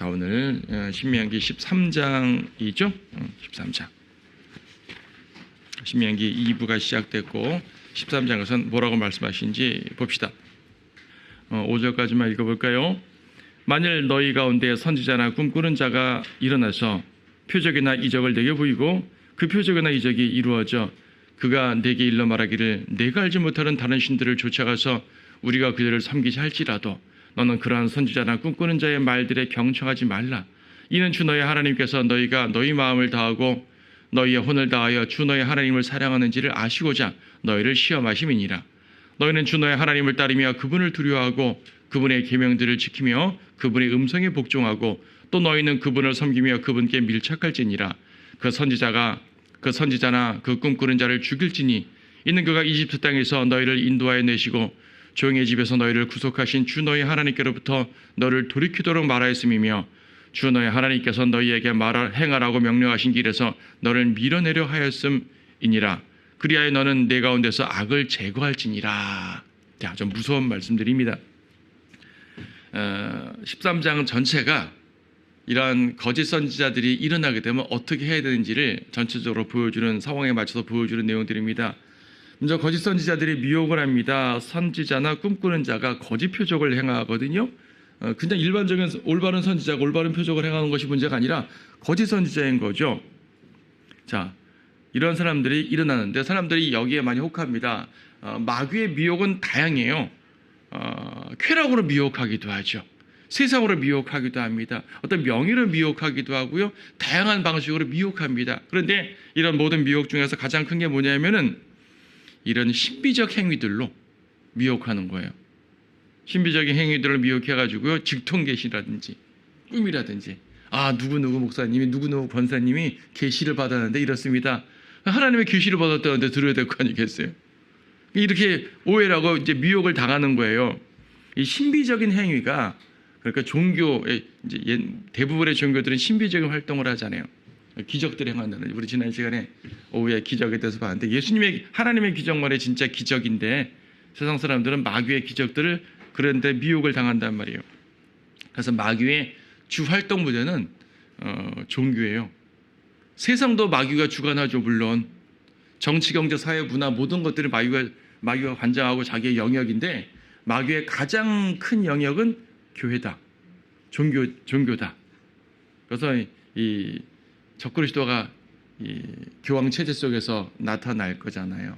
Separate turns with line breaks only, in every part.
자, 오늘 신명기 13장이죠. 13장. 신명기 2부가 시작됐고 13장에서는 뭐라고 말씀하신지 봅시다. 5절까지만 읽어볼까요? 만일 너희 가운데 선지자나 꿈꾸는 자가 일어나서 표적이나 이적을 내게 보이고 그 표적이나 이적이 이루어져 그가 내게 일러 말하기를 내가 알지 못하는 다른 신들을 쫓아가서 우리가 그들을 섬기자 할지라도 너는 그러한 선지자나 꿈꾸는 자의 말들에 경청하지 말라. 이는 주 너희 하나님께서 너희가 너희 마음을 다하고 너희의 혼을 다하여 주 너희 하나님을 사랑하는지를 아시고자 너희를 시험하심이니라. 너희는 주 너희 하나님을 따르며 그분을 두려워하고 그분의 계명들을 지키며 그분의 음성에 복종하고 또 너희는 그분을 섬기며 그분께 밀착할지니라. 그 선지자나 그 꿈꾸는 자를 죽일지니 이는 그가 이집트 땅에서 너희를 인도하여 내시고 조용의 집에서 너희를 구속하신 주 너희 하나님께로부터 너를 돌이키도록 말하였음이며 주 너희 하나님께서 너희에게 행하라고 명령하신 길에서 너를 밀어내려 하였음이니라. 그리하여 너는 내 가운데서 악을 제거할지니라. 자, 좀 무서운 말씀들입니다. 13장 전체가 이러한 거짓 선지자들이 일어나게 되면 어떻게 해야 되는지를 전체적으로 보여주는, 상황에 맞춰서 보여주는 내용들입니다. 먼저 거짓 선지자들이 미혹을 합니다. 선지자나 꿈꾸는 자가 거짓 표적을 행하거든요. 그냥 일반적인 올바른 선지자가 올바른 표적을 행하는 것이 문제가 아니라 거짓 선지자인 거죠. 자, 이런 사람들이 일어나는데 사람들이 여기에 많이 혹합니다. 마귀의 미혹은 다양해요. 쾌락으로 미혹하기도 하죠. 세상으로 미혹하기도 합니다. 어떤 명예로 미혹하기도 하고요. 다양한 방식으로 미혹합니다. 그런데 이런 모든 미혹 중에서 가장 큰 게 뭐냐면은 이런 신비적 행위들로 미혹하는 거예요. 신비적인 행위들을 미혹해가지고요. 직통계시라든지 꿈이라든지 누구누구 목사님이 누구누구 권사님이 계시를 받았는데 이렇습니다. 하나님의 계시를 받았다는데 들어야 될 거 아니겠어요? 이렇게 오해를 하고 이제 미혹을 당하는 거예요. 이 신비적인 행위가 그러니까 종교의 이제 대부분의 종교들은 신비적인 활동을 하잖아요. 기적들을 행한다는, 우리 지난 시간에 오후에 기적에 대해서 봤는데 하나님의 기적만이 진짜 기적인데 세상 사람들은 마귀의 기적들을 그런데 미혹을 당한단 말이에요. 그래서 마귀의 주 활동 무대는 종교예요. 세상도 마귀가 주관하죠. 물론 정치, 경제, 사회, 문화 모든 것들을 마귀가 관장하고 자기의 영역인데 마귀의 가장 큰 영역은 교회다. 종교다. 그래서 이 적그리스도가 이 교황 체제 속에서 나타날 거잖아요.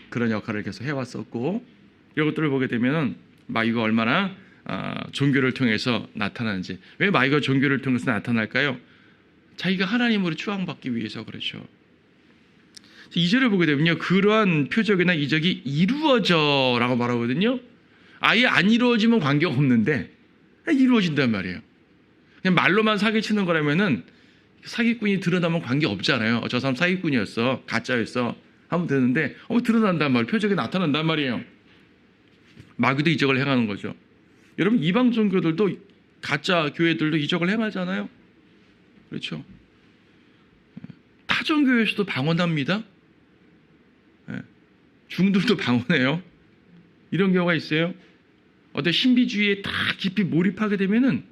그런 역할을 계속 해왔었고 이것들을 보게 되면 마귀가 얼마나 종교를 통해서 나타나는지. 왜 마귀가 종교를 통해서 나타날까요? 자기가 하나님으로 추앙받기 위해서 그렇죠. 2절을 보게 되면요. 그러한 표적이나 이적이 이루어져라고 말하거든요. 아예 안 이루어지면 관계가 없는데 이루어진단 말이에요. 그냥 말로만 사기치는 거라면은 사기꾼이 드러나면 관계 없잖아요. 저 사람 사기꾼이었어, 가짜였어 하면 되는데 드러난단 말이에요. 표적이 나타난단 말이에요. 마귀도 이적을 행하는 거죠. 여러분 이방 종교들도 가짜 교회들도 이적을 행하잖아요. 그렇죠. 타 종교에서도 방언합니다. 중들도 방언해요. 이런 경우가 있어요. 어떤 신비주의에 다 깊이 몰입하게 되면은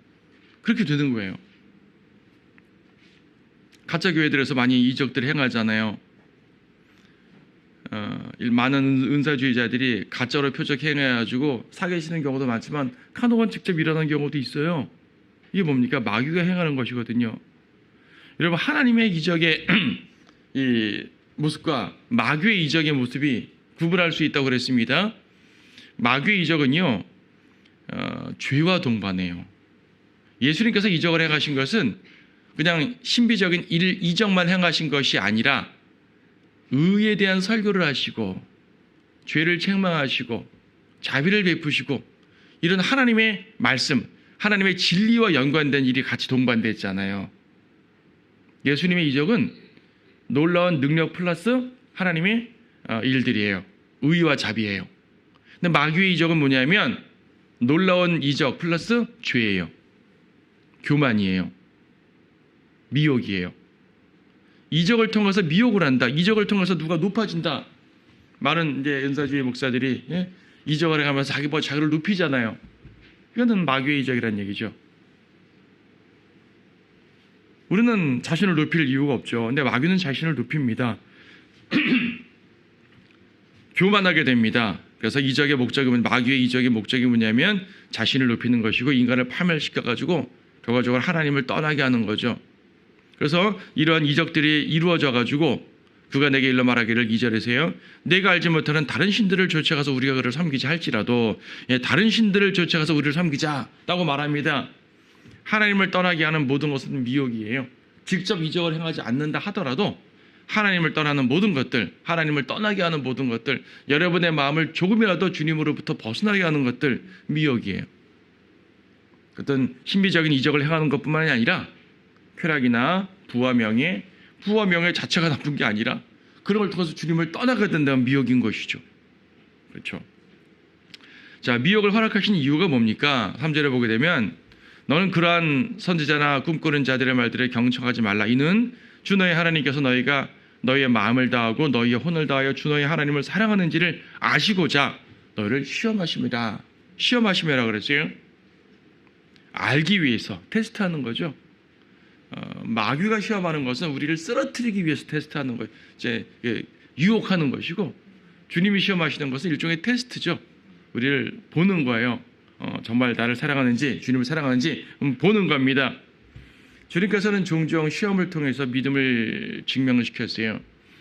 그렇게 되는 거예요. 가짜 교회들에서 많이 이적들을 행하잖아요. 많은 은사주의자들이 가짜로 표적 행해가지고 사기치는 경우도 많지만 간혹은 직접 일어나는 경우도 있어요. 이게 뭡니까? 마귀가 행하는 것이거든요. 여러분 하나님의 이적의 이 모습과 마귀의 이적의 모습이 구분할 수 있다고 그랬습니다. 마귀의 이적은요, 죄와 동반해요. 예수님께서 이적을 행하신 것은 그냥 신비적인 이적만 행하신 것이 아니라 의에 대한 설교를 하시고 죄를 책망하시고 자비를 베푸시고 이런 하나님의 말씀, 하나님의 진리와 연관된 일이 같이 동반됐잖아요. 예수님의 이적은 놀라운 능력 플러스 하나님의 일들이에요. 의와 자비예요. 근데 마귀의 이적은 뭐냐면 놀라운 이적 플러스 죄예요. 교만이에요. 미혹이에요. 이적을 통해서 미혹을 한다. 이적을 통해서 누가 높아진다. 많은 이제 은사주의 목사들이 이적을 해가면서 자기를 높이잖아요. 이거는 마귀의 이적이라는 얘기죠. 우리는 자신을 높일 이유가 없죠. 근데 마귀는 자신을 높입니다. 교만하게 됩니다. 그래서 이적의 목적이 마귀의 이적의 목적이 뭐냐면 자신을 높이는 것이고 인간을 파멸시켜가지고 결과적으로 하나님을 떠나게 하는 거죠. 그래서 이러한 이적들이 이루어져가지고 그가 내게 일러 말하기를 2절에서요. 내가 알지 못하는 다른 신들을 쫓아가서 우리가 그를 섬기자 할지라도 다른 신들을 쫓아가서 우리를 섬기자라고 말합니다. 하나님을 떠나게 하는 모든 것은 미혹이에요. 직접 이적을 행하지 않는다 하더라도 하나님을 떠나는 모든 것들, 하나님을 떠나게 하는 모든 것들, 여러분의 마음을 조금이라도 주님으로부터 벗어나게 하는 것들 미혹이에요. 어떤 신비적인 이적을 행하는 것뿐만이 아니라 쾌락이나 부와 명예 자체가 나쁜 게 아니라 그런 걸 통해서 주님을 떠나게 된다면 미혹인 것이죠. 그렇죠. 자, 미혹을 허락하신 이유가 뭡니까? 3절에 보게 되면 너는 그러한 선지자나 꿈꾸는 자들의 말들에 경청하지 말라. 이는 주 너의 하나님께서 너희가 너희의 마음을 다하고 너희의 혼을 다하여 주 너희 하나님을 사랑하는지를 아시고자 너희를 시험하심이라. 시험하심이라 그랬어요. 알기 위해서 테스트하는 거죠. 마귀가 시험하는 것은 우리를 쓰러뜨리기 위해서 테스트하는 것, 이제 유혹하는 것이고, 주님이 시험하시는 것은 일종의 테스트죠. 우리를 보는 거예요. 정말 나를 사랑하는지, 주님을 사랑하는지 보는 겁니다. 주님께서는 종종 시험을 통해서 믿음을 증명시켰어요.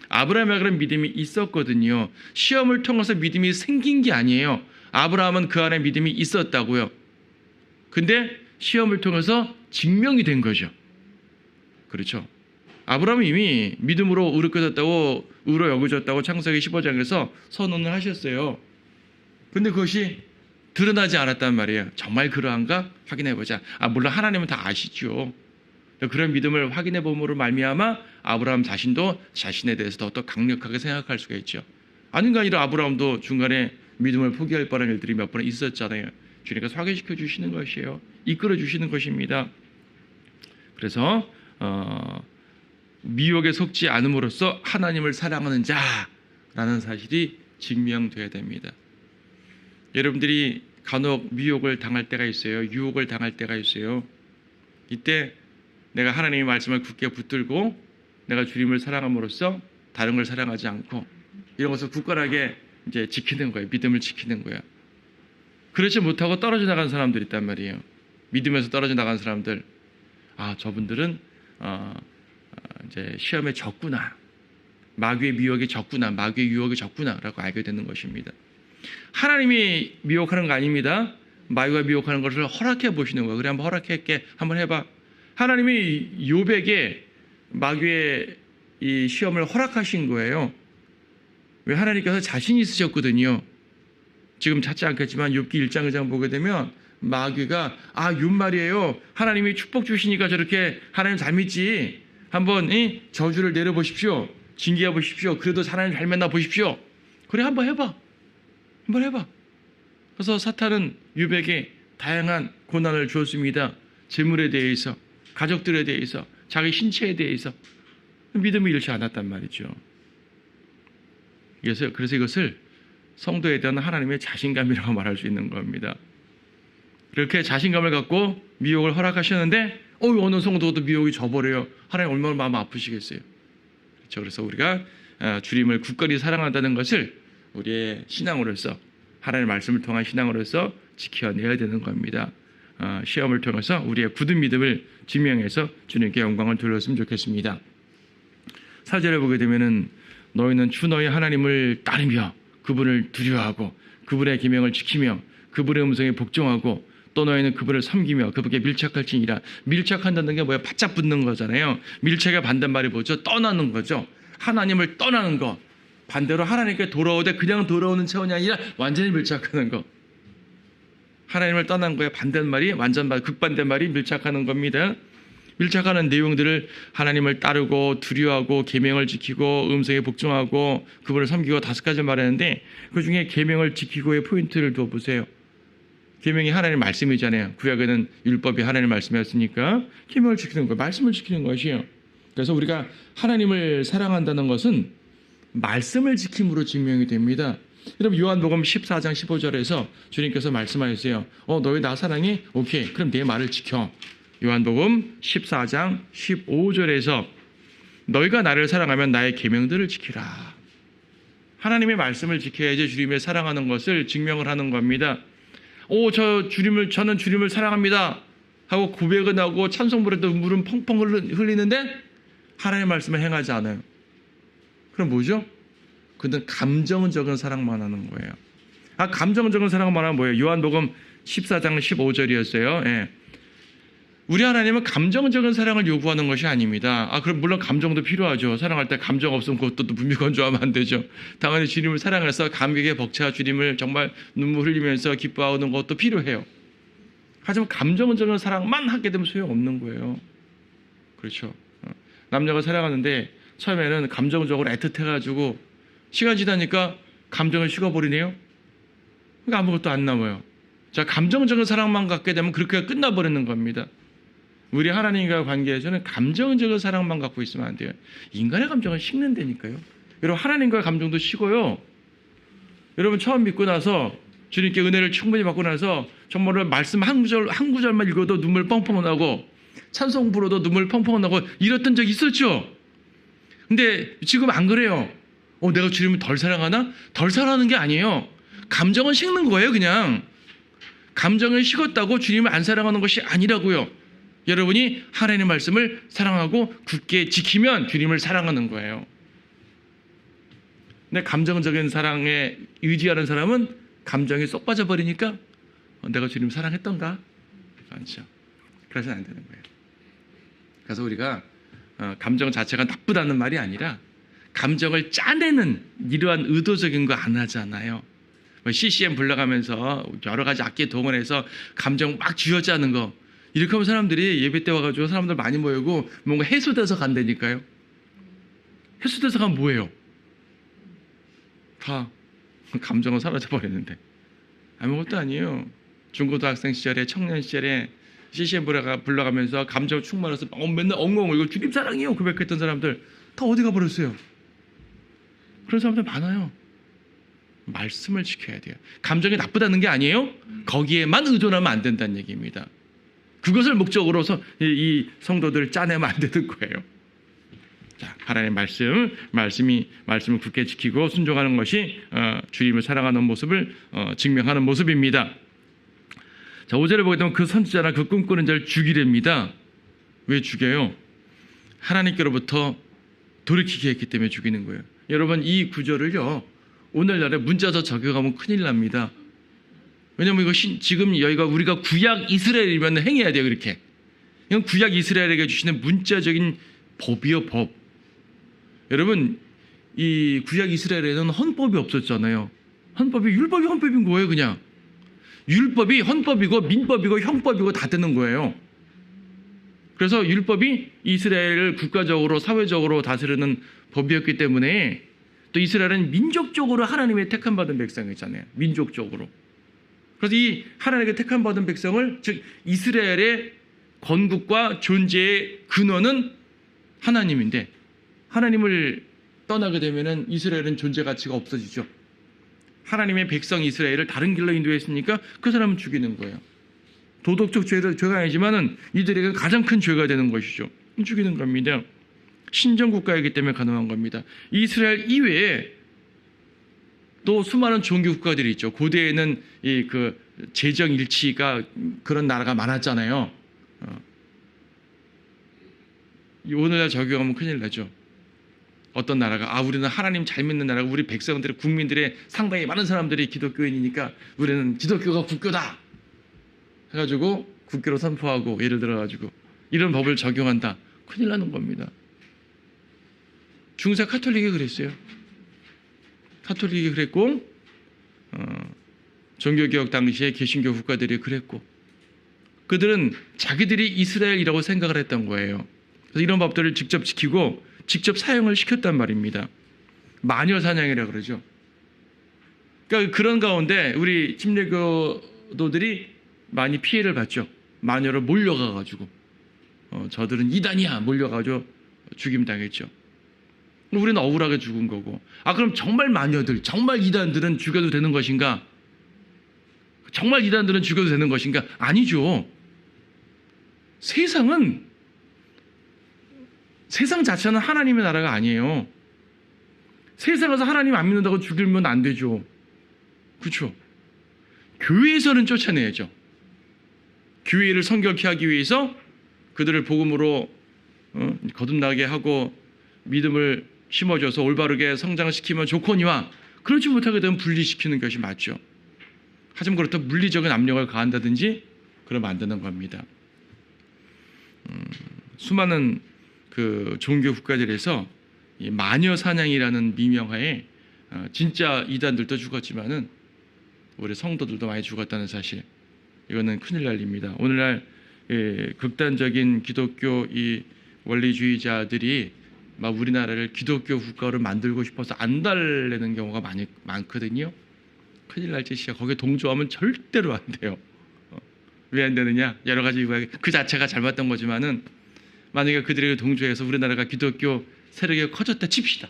아브라함에 그런 믿음이 있었거든요. 시험을 통해서 믿음이 생긴 게 아니에요. 아브라함은 그 안에 믿음이 있었다고요. 근데 시험을 통해서 증명이 된 거죠. 그렇죠. 아브라함은 이미 믿음으로 의로 여겨졌다고 창세기 15장에서 선언을 하셨어요. 근데 그것이 드러나지 않았단 말이에요. 정말 그러한가? 확인해보자. 물론 하나님은 다 아시죠. 그런 믿음을 확인해 봄으로 말미암아 아브라함 자신도 자신에 대해서 더 강력하게 생각할 수가 있죠. 아닌가 아니라 아브라함도 중간에 믿음을 포기할 뻔한 일들이 몇 번 있었잖아요. 주님께서 확인시켜 주시는 것이에요. 이끌어 주시는 것입니다. 그래서 미혹에 속지 않음으로써 하나님을 사랑하는 자라는 사실이 증명돼야 됩니다. 여러분들이 간혹 미혹을 당할 때가 있어요. 유혹을 당할 때가 있어요. 이때 내가 하나님의 말씀을 굳게 붙들고 내가 주님을 사랑함으로써 다른 걸 사랑하지 않고 이런 것을 굳건하게 이제 지키는 거예요. 믿음을 지키는 거예요. 그렇지 못하고 떨어져 나간 사람들이 있단 말이에요. 믿음에서 떨어져 나간 사람들, 저분들은 이제 시험에 졌구나, 마귀의 미혹에 졌구나, 마귀의 유혹에 졌구나라고 알게 되는 것입니다. 하나님이 미혹하는 거 아닙니다. 마귀가 미혹하는 것을 허락해 보시는 거예요. 그래, 한번 허락할게, 한번 해봐. 하나님이 욥에게 마귀의 이 시험을 허락하신 거예요. 왜? 하나님께서 자신이 있으셨거든요. 지금 찾지 않겠지만 욥기 1장 2장 보게 되면 마귀가 욥 말이에요. 하나님이 축복 주시니까 저렇게 하나님 잘 믿지. 한번 저주를 내려보십시오. 징계해 보십시오. 그래도 하나님 잘 만나 보십시오. 그래, 한번 해봐. 한번 해봐. 그래서 사탄은 욥에게 다양한 고난을 주었습니다. 재물에 대해서, 가족들에 대해서, 자기 신체에 대해서. 믿음을 잃지 않았단 말이죠. 그래서 이것을 성도에 대한 하나님의 자신감이라고 말할 수 있는 겁니다. 그렇게 자신감을 갖고 미혹을 허락하셨는데 어느 성도도 미혹이 져버려요. 하나님 얼마나 마음 아프시겠어요. 그렇죠. 그래서 우리가 주님을 굳건히 사랑한다는 것을 우리의 신앙으로서, 하나님의 말씀을 통한 신앙으로서 지켜내야 되는 겁니다. 시험을 통해서 우리의 굳은 믿음을 증명해서 주님께 영광을 돌렸으면 좋겠습니다. 4절에 보게 되면은 너희는 주 너희 하나님을 따르며 그분을 두려워하고 그분의 계명을 지키며 그분의 음성에 복종하고 또 너희는 그분을 섬기며 그분께 밀착할지니라. 밀착한다는 게 뭐야? 바짝 붙는 거잖아요. 밀착의 반대말이 뭐죠? 떠나는 거죠. 하나님을 떠나는 거. 반대로 하나님께 돌아오되 그냥 돌아오는 차원이 아니라 완전히 밀착하는 거. 하나님을 떠난 거에 반대말이 완전 극반대말이 밀착하는 겁니다. 밀착하는 내용들을 하나님을 따르고 두려워하고 계명을 지키고 음성에 복종하고 그분을 섬기고 5가지 말했는데 그중에 계명을 지키고의 포인트를 둬보세요. 계명이 하나님의 말씀이잖아요. 구약에는 율법이 하나님의 말씀이었으니까 계명을 지키는 거예요. 말씀을 지키는 것이에요. 그래서 우리가 하나님을 사랑한다는 것은 말씀을 지킴으로 증명이 됩니다. 여러분 요한복음 14장 15절에서 주님께서 말씀하셨어요. 너희 나 사랑해? 오케이. 그럼 내 말을 지켜. 요한복음 14장 15절에서 너희가 나를 사랑하면 나의 계명들을 지키라. 하나님의 말씀을 지켜야지 주님을 사랑하는 것을 증명을 하는 겁니다. 저는 주님을 사랑합니다 하고 고백은 하고 찬송 부를 때 눈물은 펑펑 흘리는데 하나님의 말씀을 행하지 않아요. 그럼 뭐죠? 그는 감정적인 사랑만 하는 거예요. 감정적인 사랑만 하면 뭐예요? 요한복음 14장 15절이었어요. 예. 우리 하나님은 감정적인 사랑을 요구하는 것이 아닙니다. 그럼 물론 감정도 필요하죠. 사랑할 때 감정 없으면 그것도 무미건조하면 안 되죠. 당연히 주님을 사랑해서 감격에 벅차 주님을 정말 눈물 흘리면서 기뻐하는 것도 필요해요. 하지만 감정적인 사랑만 하게 되면 소용없는 거예요. 그렇죠. 남녀가 사랑하는데 처음에는 감정적으로 애틋해가지고 시간 지나니까 감정을 식어버리네요. 그러니까 아무것도 안 남아요. 자, 감정적인 사랑만 갖게 되면 그렇게 끝나버리는 겁니다. 우리 하나님과의 관계에서는 감정적인 사랑만 갖고 있으면 안 돼요. 인간의 감정은 식는다니까요. 여러분, 하나님과의 감정도 식어요. 여러분, 처음 믿고 나서 주님께 은혜를 충분히 받고 나서 정말 말씀 한 구절만 읽어도 눈물 펑펑 나고 찬송 부르도 눈물 펑펑 나고 이랬던 적 있었죠. 근데 지금 안 그래요. 내가 주님을 덜 사랑하나? 덜 사랑하는 게 아니에요. 감정은 식는 거예요. 그냥 감정을 식었다고 주님을 안 사랑하는 것이 아니라고요. 여러분이 하나님의 말씀을 사랑하고 굳게 지키면 주님을 사랑하는 거예요. 근데 감정적인 사랑에 의지하는 사람은 감정이 쏙 빠져버리니까 내가 주님 사랑했던가? 아니죠. 그래서는 안 되는 거예요. 그래서 우리가 감정 자체가 나쁘다는 말이 아니라 감정을 짜내는 이러한 의도적인 거 안 하잖아요. CCM 불러가면서 여러 가지 악기 동원해서 감정 막 쥐어짜는 거, 이렇게 하면 사람들이 예배 때 와가지고 사람들 많이 모이고 뭔가 해소돼서 간다니까요. 해소돼서 가면 뭐예요? 다 감정은 사라져버리는데 아무것도 아니에요. 중고등학생 시절에, 청년 시절에 CCM 불러가면서 감정 충만해서 맨날 엉엉 울고 주님 사랑해요 고백했던 사람들 다 어디 가버렸어요? 그런 사람들 많아요. 말씀을 지켜야 돼요. 감정이 나쁘다는 게 아니에요. 거기에만 의존하면 안 된다는 얘기입니다. 그것을 목적으로 이 성도들을 짜내면 안 되는 거예요. 자, 하나님의 말씀을 굳게 지키고 순종하는 것이 주님을 사랑하는 모습을 증명하는 모습입니다. 자, 5절에 보게 되면 그 선지자나 그 꿈꾸는 자를 죽이랍니다. 왜 죽여요? 하나님께로부터 돌이키게 했기 때문에 죽이는 거예요. 여러분, 이 구절을요, 오늘날에 문자서 적용하면 큰일 납니다. 왜냐면 이거 지금 여기가 우리가 구약 이스라엘이면 행해야 돼요. 그렇게. 이건 구약 이스라엘에게 주시는 문자적인 법이요, 법. 여러분, 이 구약 이스라엘에는 헌법이 없었잖아요. 율법이 헌법인 거예요. 그냥 율법이 헌법이고 민법이고 형법이고 다 되는 거예요. 그래서 율법이 이스라엘을 국가적으로 사회적으로 다스리는 법이었기 때문에, 또 이스라엘은 민족적으로 하나님의 택함 받은 백성이잖아요. 민족적으로. 그래서 이 하나님께 택함 받은 백성을, 즉 이스라엘의 건국과 존재의 근원은 하나님인데, 하나님을 떠나게 되면은 이스라엘은 존재 가치가 없어지죠. 하나님의 백성 이스라엘을 다른 길로 인도했으니까 그 사람은 죽이는 거예요. 도덕적 죄가 아니지만은 이들에게 가장 큰 죄가 되는 것이죠. 죽이는 겁니다. 신정국가이기 때문에 가능한 겁니다. 이스라엘 이외에 또 수많은 종교 국가들이 있죠. 고대에는 그 재정 일치가 그런 나라가 많았잖아요. 오늘날 적용하면 큰일 나죠. 어떤 나라가 우리는 하나님 잘 믿는 나라고, 우리 백성들의 국민들의 상당히 많은 사람들이 기독교인이니까 우리는 기독교가 국교다 해가지고 국교로 선포하고, 예를 들어가지고 이런 법을 적용한다. 큰일 나는 겁니다. 중세 카톨릭이 그랬어요. 카톨릭이 그랬고, 종교개혁 당시에 개신교 국가들이 그랬고, 그들은 자기들이 이스라엘이라고 생각을 했던 거예요. 그래서 이런 법들을 직접 지키고 직접 사용을 시켰단 말입니다. 마녀 사냥이라고 그러죠. 그러니까 그런 가운데 우리 침례교도들이 많이 피해를 봤죠. 마녀로 몰려가가지고 저들은 이단이야 몰려가지고 죽임당했죠. 우리는 억울하게 죽은 거고. 그럼 정말 마녀들, 정말 이단들은 죽여도 되는 것인가? 정말 이단들은 죽여도 되는 것인가? 아니죠. 세상 자체는 하나님의 나라가 아니에요. 세상에서 하나님 안 믿는다고 죽이면 안 되죠. 그렇죠? 교회에서는 쫓아내야죠. 교회를 성결케 하기 위해서 그들을 복음으로 거듭나게 하고 믿음을 심어줘서 올바르게 성장시키면 좋거니와 그렇지 못하게 되면 분리시키는 것이 맞죠. 하지만 그렇다고 물리적인 압력을 가한다든지 그러면 안 되는 겁니다. 수많은 그 종교 국가들에서 이 마녀 사냥이라는 미명하에 진짜 이단들도 죽었지만은 우리 성도들도 많이 죽었다는 사실, 이거는 큰일 날 일입니다. 오늘날 극단적인 기독교 이 원리주의자들이 막 우리나라를 기독교 국가로 만들고 싶어서 안달내는 경우가 많거든요. 큰일 날 짓이야. 거기에 동조하면 절대로 안 돼요. 왜 안 되느냐? 여러 가지 이유가 그 자체가 잘못된 거지만은 만약에 그들에게 동조해서 우리나라가 기독교 세력이 커졌다 칩시다.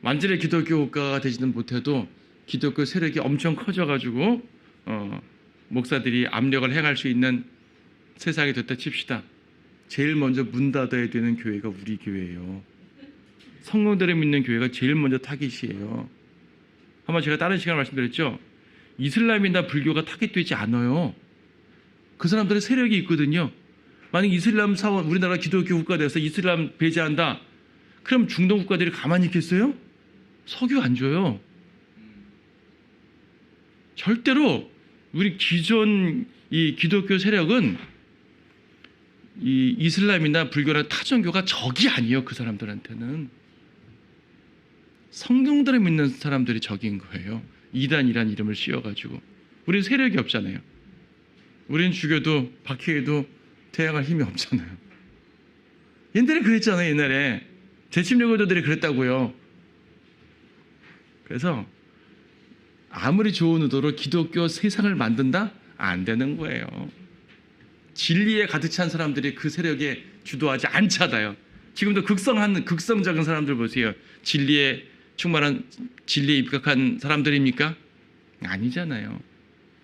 완전히 기독교 국가가 되지는 못해도 기독교 세력이 엄청 커져가지고 목사들이 압력을 행할 수 있는 세상이 됐다 칩시다. 제일 먼저 문 닫아야 되는 교회가 우리 교회예요. 성도들이 믿는 교회가 제일 먼저 타깃이에요. 한번 제가 다른 시간에 말씀드렸죠. 이슬람이나 불교가 타깃되지 않아요. 그 사람들의 세력이 있거든요. 만약 이슬람 사원, 우리나라 기독교 국가 돼서 이슬람 배제한다. 그럼 중동 국가들이 가만히 있겠어요? 석유 안 줘요. 절대로 우리 기존 이 기독교 세력은 이 이슬람이나 불교나 타종교가 적이 아니에요. 그 사람들한테는 성경들을 믿는 사람들이 적인 거예요. 이단이란 이름을 씌워가지고. 우리는 세력이 없잖아요. 우리는 죽여도 박해해도 대항할 힘이 없잖아요. 옛날에 그랬잖아요. 옛날에 재침례교도들이 그랬다고요. 그래서 아무리 좋은 의도로 기독교 세상을 만든다? 안 되는 거예요. 진리에 가득 찬 사람들이 그 세력에 주도하지 않잖아요. 지금도 극성적인 사람들 보세요. 진리에 충만한, 진리에 입각한 사람들입니까? 아니잖아요.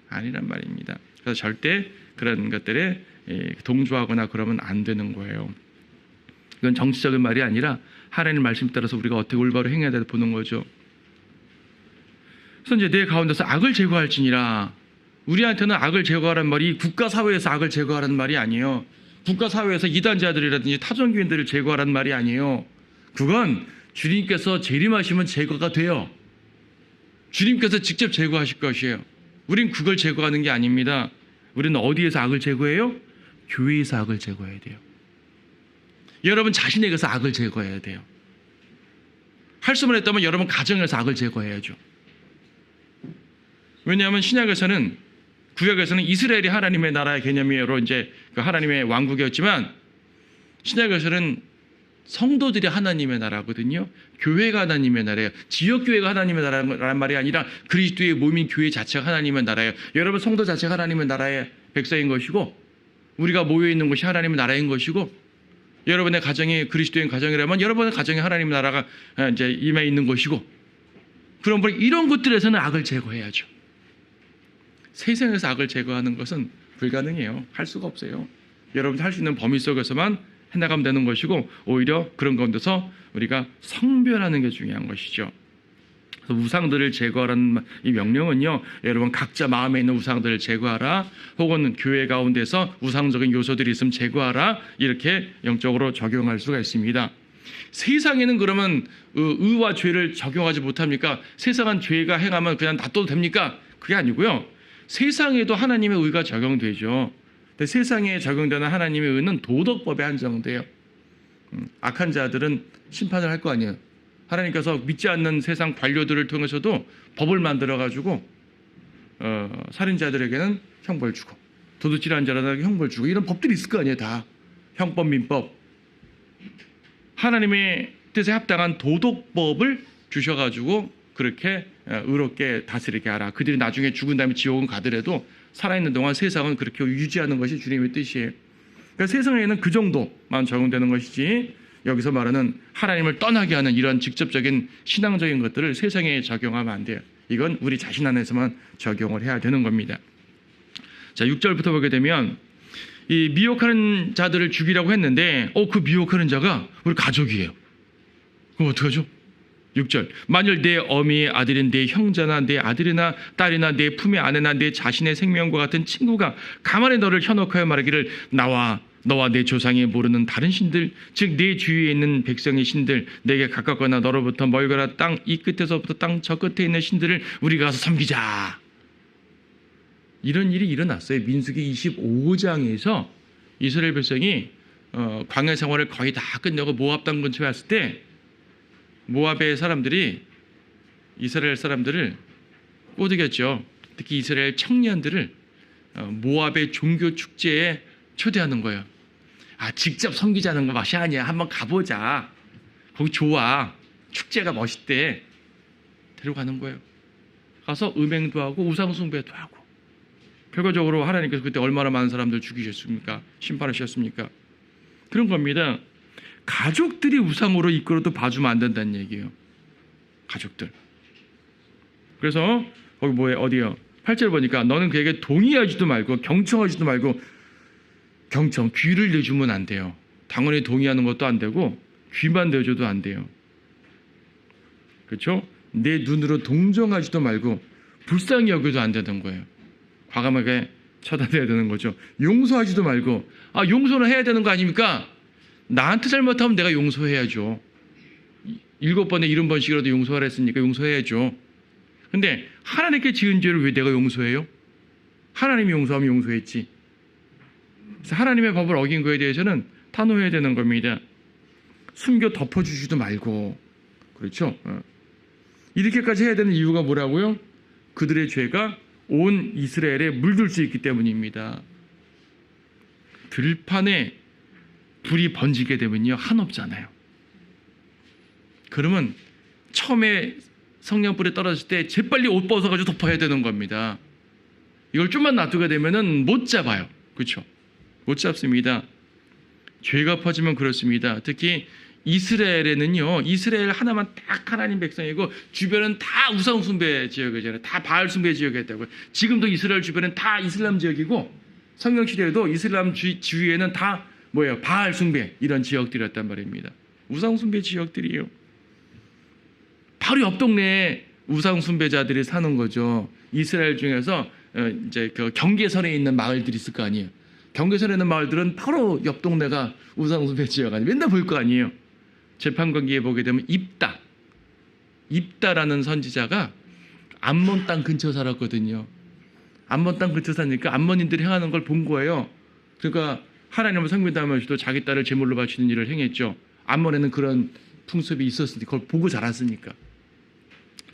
아니란 말입니다. 그래서 절대 그런 것들에 동조하거나 그러면 안 되는 거예요. 이건 정치적인 말이 아니라 하나님 말씀 따라서 우리가 어떻게 올바로 행해야 돼 보는 거죠. 그래서 이제 내 가운데서 악을 제거할지니라. 우리한테는 악을 제거하라는 말이 국가 사회에서 악을 제거하라는 말이 아니에요. 국가 사회에서 이단자들이라든지 타종교인들을 제거하라는 말이 아니에요. 그건 주님께서 재림하시면 제거가 돼요. 주님께서 직접 제거하실 것이에요. 우린 그걸 제거하는 게 아닙니다. 우리는 어디에서 악을 제거해요? 교회에서 악을 제거해야 돼요. 여러분 자신에게서 악을 제거해야 돼요. 할 수만 했다면 여러분 가정에서 악을 제거해야죠. 왜냐하면 신약에서는, 구약에서는 이스라엘이 하나님의 나라의 개념으로 이제 그 하나님의 왕국이었지만, 신약에서는 성도들이 하나님의 나라거든요. 교회가 하나님의 나라예요. 지역교회가 하나님의 나라란 말이 아니라 그리스도의 몸인 교회 자체가 하나님의 나라예요. 여러분 성도 자체가 하나님의 나라의 백성인 것이고, 우리가 모여있는 곳이 하나님의 나라인 것이고, 여러분의 가정이 그리스도인 가정이라면 여러분의 가정에 하나님의 나라가 이제 임해 있는 것이고, 그럼 이런 것들에서는 악을 제거해야죠. 세상에서 악을 제거하는 것은 불가능해요. 할 수가 없어요. 여러분이 할 수 있는 범위 속에서만 해나가면 되는 것이고, 오히려 그런 가운데서 우리가 성별하는 게 중요한 것이죠. 그래서 우상들을 제거하라는 이 명령은요, 여러분 각자 마음에 있는 우상들을 제거하라, 혹은 교회 가운데서 우상적인 요소들이 있으면 제거하라, 이렇게 영적으로 적용할 수가 있습니다. 세상에는 그러면 의와 죄를 적용하지 못합니까? 세상은 죄가 행하면 그냥 놔둬도 됩니까? 그게 아니고요. 세상에도 하나님의 의가 적용되죠. 근데 세상에 적용되는 하나님의 의는 도덕법에 한정돼요. 악한 자들은 심판을 할 거 아니에요. 하나님께서 믿지 않는 세상 관료들을 통해서도 법을 만들어가지고 살인자들에게는 형벌 주고, 도둑질하는 자들에게 형벌 주고, 이런 법들이 있을 거 아니에요. 다 형법, 민법. 하나님의 뜻에 합당한 도덕법을 주셔가지고 그렇게 의롭게 다스리게 하라. 그들이 나중에 죽은 다음에 지옥은 가더라도 살아있는 동안 세상은 그렇게 유지하는 것이 주님의 뜻이에요. 그러니까 세상에는 그 정도만 적용되는 것이지, 여기서 말하는 하나님을 떠나게 하는 이런 직접적인 신앙적인 것들을 세상에 적용하면 안 돼요. 이건 우리 자신 안에서만 적용을 해야 되는 겁니다. 자, 6절부터 보게 되면 이 미혹하는 자들을 죽이라고 했는데 그 미혹하는 자가 우리 가족이에요. 그럼 어떡하죠? 6절. 만일 내 어미의 아들인 내 형제나 내 아들이나 딸이나 내 품의 아내나 내 자신의 생명과 같은 친구가 가만히 너를 현혹하여 말하기를 너와 내 조상이 모르는 다른 신들, 즉 내 주위에 있는 백성의 신들, 내게 가깝거나 너로부터 멀거나 땅 이 끝에서부터 땅 저 끝에 있는 신들을 우리가 가서 섬기자. 이런 일이 일어났어요. 민수기 25장에서 이스라엘 백성이 광야 생활을 거의 다 끝내고 모압 땅 근처에 왔을 때 모압의 사람들이 이스라엘 사람들을 꼬드겼죠. 특히 이스라엘 청년들을 모압의 종교 축제에 초대하는 거예요. 직접 섬기자는 거 맛이 아니야. 한번 가보자. 거기 좋아. 축제가 멋있대. 데려가는 거예요. 가서 음행도 하고 우상숭배도 하고. 결과적으로 하나님께서 그때 얼마나 많은 사람들 죽이셨습니까? 심판하셨습니까? 그런 겁니다. 가족들이 우상으로 이끌어도 봐주면 안 된다는 얘기예요. 가족들. 그래서 거기 어디요? 8절 보니까 너는 그에게 동의하지도 말고 경청하지도 말고 귀를 내주면 안 돼요. 당연히 동의하는 것도 안 되고 귀만 내줘도 안 돼요. 그렇죠? 내 눈으로 동정하지도 말고 불쌍히 여겨도 안 되는 거예요. 과감하게 처단해야 되는 거죠. 용서하지도 말고 용서는 해야 되는 거 아닙니까? 나한테 잘못하면 내가 용서해야죠. 7번에 70번씩이라도 용서하라 했으니까 용서해야죠. 근데 하나님께 지은 죄를 왜 내가 용서해요? 하나님이 용서하면 용서했지. 그래서 하나님의 법을 어긴 거에 대해서는 탄호해야 되는 겁니다. 숨겨 덮어주지도 말고. 그렇죠? 이렇게까지 해야 되는 이유가 뭐라고요? 그들의 죄가 온 이스라엘에 물들 수 있기 때문입니다. 들판에 불이 번지게 되면요 한없잖아요. 그러면 처음에 성냥불에 떨어질 때 재빨리 옷 벗어가지고 덮어야 되는 겁니다. 이걸 좀만 놔두게 되면은 못 잡아요. 그렇죠? 못 잡습니다. 죄가 퍼지면 그렇습니다. 특히 이스라엘에는요, 이스라엘 하나만 딱 하나님 백성이고 주변은 다 우상 숭배 지역이잖아요. 다 바알 숭배 지역이었다고요. 지금도 이스라엘 주변은 다 이슬람 지역이고 성경 시대에도 이슬람 주위에는 다 바알 숭배 이런 지역들이었단 말입니다. 우상 숭배 지역들이에요. 바로 옆 동네에 우상 숭배자들이 사는 거죠. 이스라엘 중에서 이제 그 경계선에 있는 마을들이 있을 거 아니에요. 경계선에 있는 마을들은 바로 옆 동네가 우상 숭배 지역 아니에요. 맨날 볼 거 아니에요. 재판관기에 보게 되면 입다라는 선지자가 암몬 땅 근처 살았거든요. 암몬 땅 근처 사니까 암몬인들이 행하는 걸 본 거예요. 그러니까 하나님을 섬긴다면서도 자기 딸을 제물로 바치는 일을 행했죠. 암몬에는 그런 풍습이 있었으니까 그걸 보고 자랐으니까.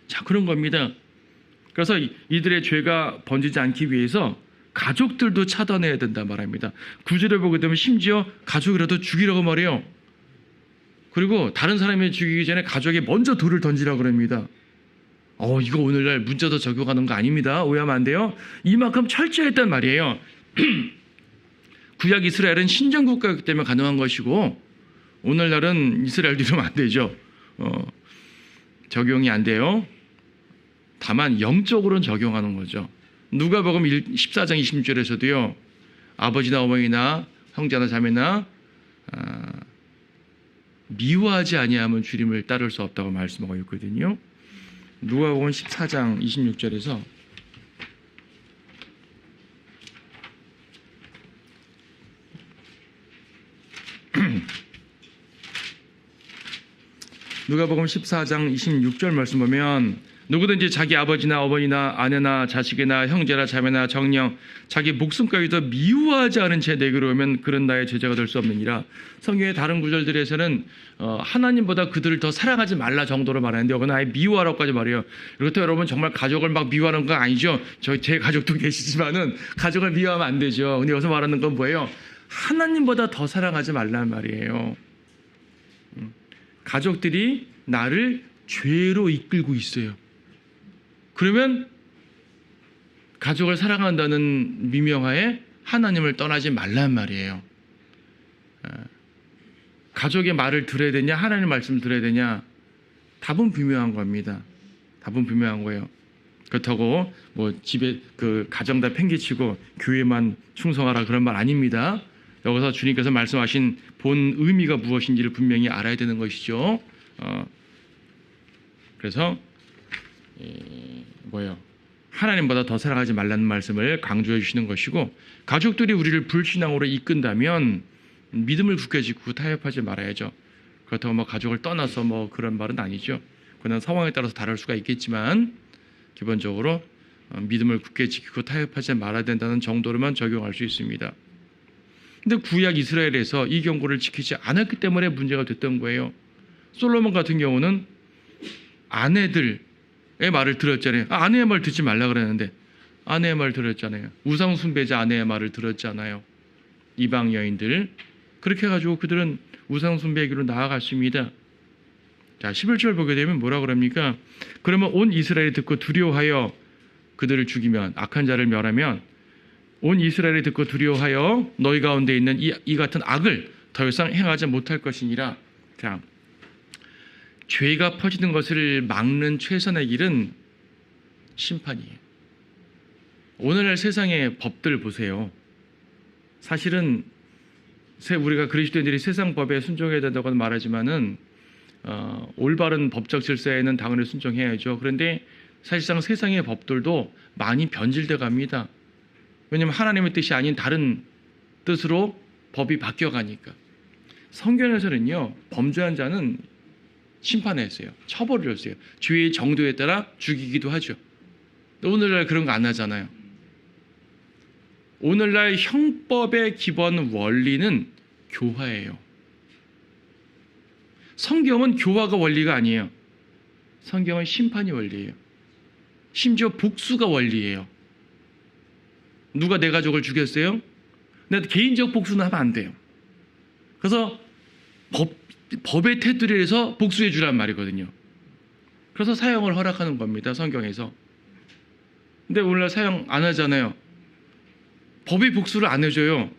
자, 그런 겁니다. 그래서 이들의 죄가 번지지 않기 위해서 가족들도 차단해야 된다 말합니다. 구절을 보게 되면 심지어 가족이라도 죽이라고 말해요. 그리고 다른 사람이 죽이기 전에 가족이 먼저 돌을 던지라고 그럽니다. 이거 오늘날 문자도 적용하는 거 아닙니다. 오해하면 안 돼요. 이만큼 철저했단 말이에요. 구약 이스라엘은 신정국가이기 때문에 가능한 것이고 오늘날은 이스라엘도 이러면 안 되죠. 적용이 안 돼요. 다만 영적으로는 적용하는 거죠. 누가복음 14장 26절에서도요. 아버지나 어머니나 형제나 자매나 미워하지 아니하면 주님을 따를 수 없다고 말씀하고 있거든요. 누가복음 14장 26절에서 누가복음 14장 26절 말씀 보면 누구든지 자기 아버지나 어머니나 아내나 자식이나 형제나 자매나 정령 자기 목숨까지도 미워하지 않은 채 내게로 오면 그런 나의 제자가 될 수 없느니라. 성경의 다른 구절들에서는 하나님보다 그들을 더 사랑하지 말라 정도로 말하는데 여기는 아예 미워하라고까지 말해요. 그렇다고 여러분 정말 가족을 막 미워하는 건 아니죠. 제 가족도 계시지만은 가족을 미워하면 안 되죠. 근데 여기서 말하는 건 뭐예요? 하나님보다 더 사랑하지 말란 말이에요. 가족들이 나를 죄로 이끌고 있어요. 그러면 가족을 사랑한다는 미명하에 하나님을 떠나지 말란 말이에요. 가족의 말을 들어야 되냐 하나님의 말씀을 들어야 되냐 답은 분명한 겁니다. 답은 분명한 거예요. 그렇다고 뭐 집에 그 가정 다 팽개치고 교회만 충성하라 그런 말 아닙니다. 여기서 주님께서 말씀하신 본 의미가 무엇인지를 분명히 알아야 되는 것이죠. 그래서 하나님보다 더 사랑하지 말라는 말씀을 강조해 주시는 것이고, 가족들이 우리를 불신앙으로 이끈다면 믿음을 굳게 지키고 타협하지 말아야죠. 그렇다고 뭐 가족을 떠나서 뭐 그런 말은 아니죠. 그러나 상황에 따라서 다를 수가 있겠지만 기본적으로 믿음을 굳게 지키고 타협하지 말아야 된다는 정도로만 적용할 수 있습니다. 근데 구약 이스라엘에서 이 경고를 지키지 않았기 때문에 문제가 됐던 거예요. 솔로몬 같은 경우는 아내들의 말을 들었잖아요. 아내의 말 듣지 말라 그랬는데 아내의 말 들었잖아요. 우상 숭배자 아내의 말을 들었잖아요. 이방 여인들. 그렇게 해가지고 그들은 우상 숭배에게로 나아갔습니다. 자, 11절 보게 되면 뭐라 그럽니까? 그러면 온 이스라엘이 듣고 두려워하여 그들을 죽이면, 악한 자를 멸하면 온 이스라엘이 듣고 두려워하여 너희 가운데 있는 이 같은 악을 더 이상 행하지 못할 것이니라. 자, 죄가 퍼지는 것을 막는 최선의 길은 심판이에요. 오늘날 세상의 법들 보세요. 사실은 우리가 그리스도인들이 세상 법에 순종해야 된다고 말하지만은 올바른 법적 질서에는 당연히 순종해야죠. 그런데 사실상 세상의 법들도 많이 변질돼 갑니다. 왜냐하면 하나님의 뜻이 아닌 다른 뜻으로 법이 바뀌어가니까. 성경에서는요, 범죄한 자는 심판했어요. 처벌을 했어요. 죄의 정도에 따라 죽이기도 하죠. 오늘날 그런 거 안 하잖아요. 오늘날 형법의 기본 원리는 교화예요. 성경은 교화가 원리가 아니에요. 성경은 심판이 원리예요. 심지어 복수가 원리예요. 누가 내 가족을 죽였어요? 근데 개인적 복수는 하면 안 돼요. 그래서 법의 테두리에서 복수해 주란 말이거든요. 그래서 사형을 허락하는 겁니다. 성경에서. 근데 오늘날 사형 안 하잖아요. 법이 복수를 안 해줘요.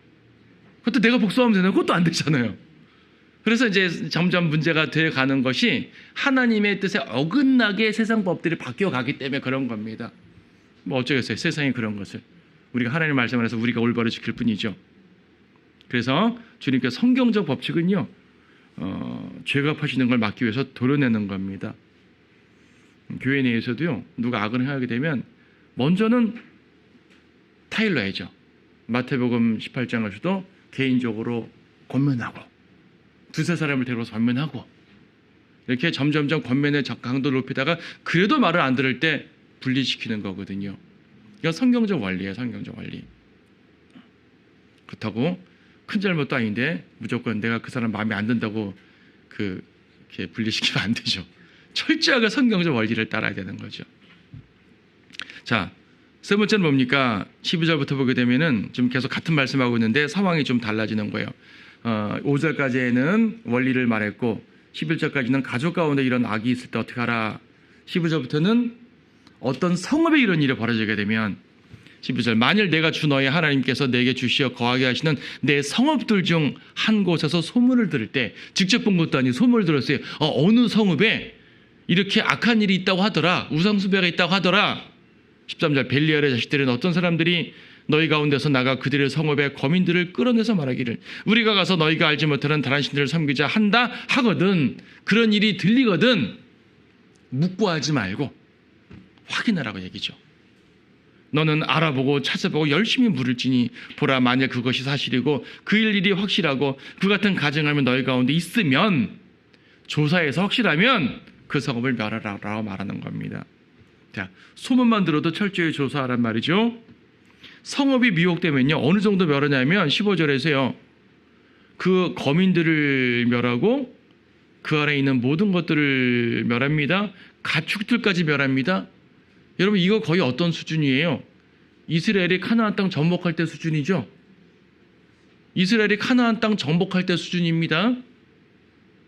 그것도 내가 복수하면 되나요? 그것도 안 되잖아요. 그래서 이제 점점 문제가 돼가는 것이 하나님의 뜻에 어긋나게 세상 법들이 바뀌어가기 때문에 그런 겁니다. 뭐 어쩌겠어요. 세상이 그런 것을. 우리가 하나님 말씀을 해서 우리가 올바로 지킬 뿐이죠. 그래서 주님께서 성경적 법칙은요, 죄가 퍼지는 걸 막기 위해서 도려내는 겁니다. 교회 내에서도요, 누가 악을 행하게 되면 먼저는 타일러야죠. 마태복음 18장에서도 개인적으로 권면하고 두세 사람을 데려서 권면하고 이렇게 점점점 권면의 강도를 높이다가 그래도 말을 안 들을 때 분리시키는 거거든요. 이건 성경적 원리예요. 성경적 원리. 그렇다고 큰 잘못도 아닌데 무조건 내가 그 사람 마음에 안 든다고 이렇게 분리시키면 안 되죠. 철저하게 성경적 원리를 따라야 되는 거죠. 자, 세 번째는 뭡니까? 12절부터 보게 되면은 지금 계속 같은 말씀하고 있는데 상황이 좀 달라지는 거예요. 5절까지는 원리를 말했고 11절까지는 가족 가운데 이런 악이 있을 때 어떻게 하라. 15절부터는 어떤 성읍에 이런 일이 벌어지게 되면 12절, 만일 내가 주 너의 하나님께서 내게 주시어 거하게 하시는 내 성읍들 중 한 곳에서 소문을 들을 때, 직접 본 것도 아니고 소문을 들었어요. 어느 성읍에 이렇게 악한 일이 있다고 하더라. 우상숭배가 있다고 하더라. 13절, 벨리알의 자식들은 어떤 사람들이 너희 가운데서 나가 그들의 성읍의 거민들을 끌어내서 말하기를 우리가 가서 너희가 알지 못하는 다른 신들을 섬기자 한다 하거든. 그런 일이 들리거든 묵고하지 말고 확인하라고 얘기죠. 너는 알아보고 찾아보고 열심히 물을지니 보라, 만약 그것이 사실이고 그 일이 확실하고 그 같은 가정하면 너희 가운데 있으면 조사해서 확실하면 그 성읍을 멸하라고 말하는 겁니다. 자, 소문만 들어도 철저히 조사하란 말이죠. 성읍이 미혹되면요, 어느 정도 멸하냐면 15절에서요, 그 거민들을 멸하고 그 안에 있는 모든 것들을 멸합니다. 가축들까지 멸합니다. 여러분, 이거 거의 어떤 수준이에요? 이스라엘이 가나안 땅 정복할 때 수준이죠. 이스라엘이 가나안 땅 정복할 때 수준입니다.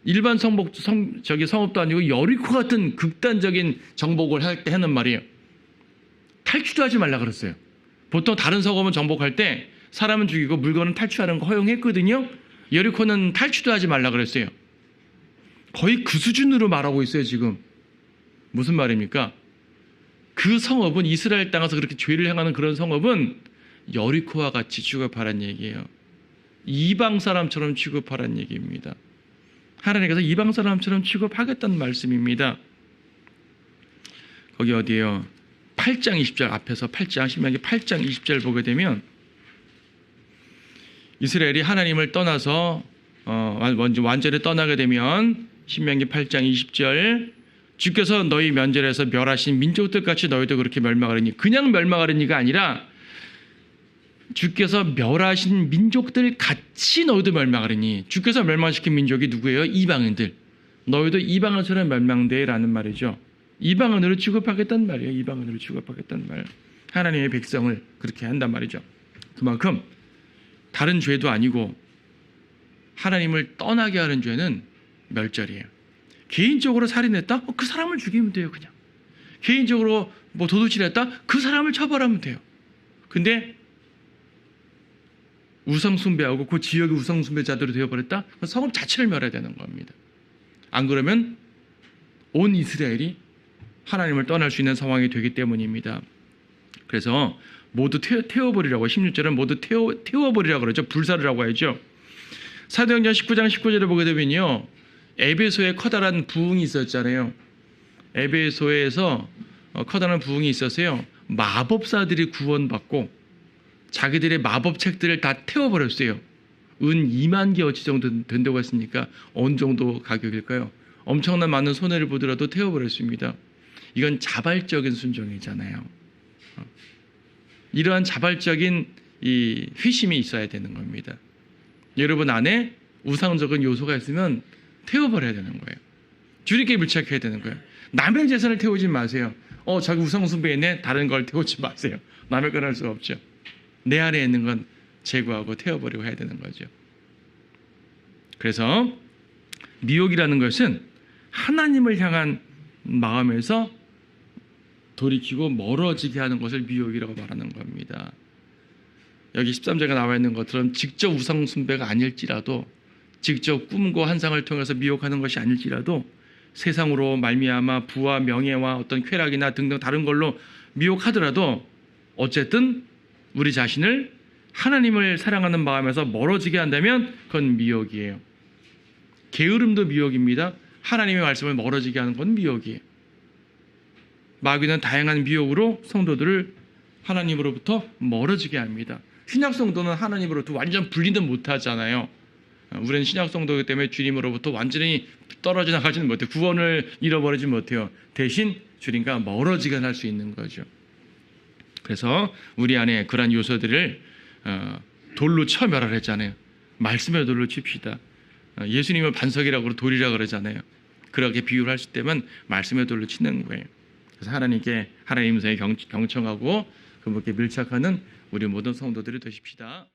일반 성읍도 아니고 여리코 같은 극단적인 정복을 할 때 하는 말이에요. 탈취도 하지 말라 그랬어요. 보통 다른 성읍은 정복할 때 사람은 죽이고 물건은 탈취하는 거 허용했거든요. 여리코는 탈취도 하지 말라 그랬어요. 거의 그 수준으로 말하고 있어요. 지금 무슨 말입니까? 그 성읍은 이스라엘 땅에서 그렇게 죄를 행하는 그런 성읍은 여리코와 같이 취급하라는 얘기예요. 이방 사람처럼 취급하라는 얘기입니다. 하나님께서 이방 사람처럼 취급하겠다는 말씀입니다. 거기 어디에요? 8장 20절 앞에서 8장 신명기 8장 20절 보게 되면 이스라엘이 하나님을 떠나서 완전히 떠나게 되면 신명기 8장 20절 주께서 너희 면전에서 멸하신 민족들 같이 너희도 그렇게 멸망하리니 그냥 멸망하리니가 아니라 주께서 멸하신 민족들 같이 너희도 멸망하리니 주께서 멸망시킨 민족이 누구예요? 이방인들. 너희도 이방인처럼 멸망되라는 말이죠. 이방인으로 취급하겠다는 말이에요. 이방인으로 취급하겠다는 말. 하나님의 백성을 그렇게 한단 말이죠. 그만큼 다른 죄도 아니고 하나님을 떠나게 하는 죄는 멸절이에요. 개인적으로 살인했다? 그 사람을 죽이면 돼요. 그냥. 개인적으로 도둑질했다? 그 사람을 처벌하면 돼요. 근데 우상숭배하고 그 지역의 우상숭배자들이 되어버렸다? 그 성읍 자체를 멸해야 되는 겁니다. 안 그러면 온 이스라엘이 하나님을 떠날 수 있는 상황이 되기 때문입니다. 그래서 모두 태워버리라고 16절은 모두 태워버리라고 그러죠. 불사르라고 하죠. 사도행전 19장 19절을 보게 되면요. 에베소에 커다란 부흥이 있었잖아요. 에베소에서 커다란 부흥이 있어서요. 마법사들이 구원받고 자기들의 마법책들을 다 태워버렸어요. 은 2만 개 어치 정도 된다고 했으니까 어느 정도 가격일까요? 엄청난 많은 손해를 보더라도 태워버렸습니다. 이건 자발적인 순종이잖아요. 이러한 자발적인 이 회심이 있어야 되는 겁니다. 여러분 안에 우상적인 요소가 있으면 태워버려야 되는 거예요. 주님께 밀착해야 되는 거예요. 남의 재산을 태우지 마세요. 자기 우상 숭배했네. 다른 걸 태우지 마세요. 남의 건 할 수 없죠. 내 안에 있는 건 제거하고 태워버리고 해야 되는 거죠. 그래서 미혹이라는 것은 하나님을 향한 마음에서 돌이키고 멀어지게 하는 것을 미혹이라고 말하는 겁니다. 여기 13절에 나와 있는 것처럼 직접 우상 숭배가 아닐지라도 직접 꿈과 환상을 통해서 미혹하는 것이 아닐지라도 세상으로 말미암아 부와 명예와 어떤 쾌락이나 등등 다른 걸로 미혹하더라도 어쨌든 우리 자신을 하나님을 사랑하는 마음에서 멀어지게 한다면 그건 미혹이에요. 게으름도 미혹입니다. 하나님의 말씀을 멀어지게 하는 건 미혹이에요. 마귀는 다양한 미혹으로 성도들을 하나님으로부터 멀어지게 합니다. 신약 성도는 하나님으로부터 완전 분리는 못하잖아요. 우리는 신약 성도이기 때문에 주님으로부터 완전히 떨어져 나가지는 못해요. 구원을 잃어버리지 못해요. 대신 주님과 멀어지게 할 수 있는 거죠. 그래서 우리 안에 그러한 요소들을 돌로 쳐 멸하랬잖아요. 말씀의 돌로 칩시다. 예수님은 반석이라고 돌이라 그러잖아요. 그렇게 비유를 하실 때면 말씀의 돌로 치는 거예요. 그래서 하나님께 하나님 성에 경청하고 그분께 밀착하는 우리 모든 성도들이 되십시다.